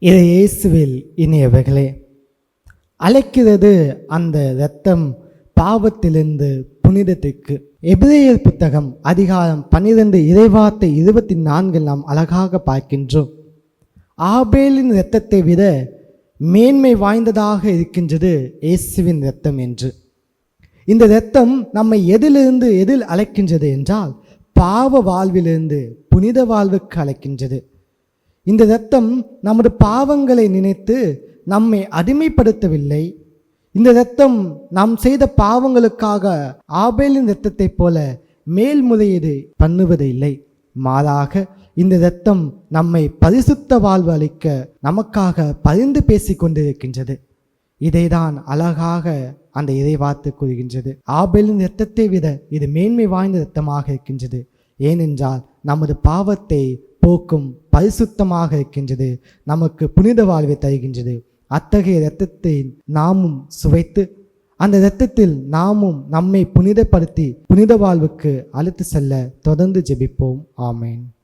இதை இயேசுவில் இனியவர்களே, அழைக்கிறது அந்த இரத்தம் பாவத்திலிருந்து புனிதத்திற்கு. எபிரேயர் புத்தகம் அதிகாரம் 12 இறைவார்த்தை 24 நாம் அழகாக பார்க்கின்றோம். ஆபேலின் இரத்தத்தை விட மேன்மை வாய்ந்ததாக இருக்கின்றது இயேசுவின் இரத்தம் என்று. இந்த இரத்தம் நம்மை எதில் அழைக்கின்றது என்றால் பாவ வாழ்விலிருந்து புனித வாழ்வுக்கு அழைக்கின்றது. இந்த இரத்தம் நமது பாவங்களை நினைத்து நம்மை அடிமைப்படுத்தவில்லை. இந்த இரத்தம் நாம் செய்த பாவங்களுக்காக ஆபேலின் இரத்தத்தை போல மேல்முறையீடு பண்ணுவதில்லை. மாறாக இந்த இரத்தம் நம்மை பரிசுத்த வாழ்வு அளிக்க நமக்காக பரிந்து பேசி கொண்டிருக்கின்றது. இதைதான் அழகாக அந்த இறைவார்த்தை கூறுகின்றது. ஆபேலின் இரத்தத்தை விட இது மேன்மை வாய்ந்த இரத்தமாக இருக்கின்றது. ஏனென்றால் நமது பாவத்தை போக்கும் பரிசுத்தமாக இருக்கின்றது, நமக்கு புனித வாழ்வை தருகின்றது. அத்தகைய இரத்தத்தை நாமும் சுவைத்து அந்த இரத்தத்தில் நாமும் நம்மை புனிதப்படுத்தி புனித வாழ்வுக்கு அழைத்து செல்ல தொடர்ந்து ஜெபிப்போம். ஆமேன்.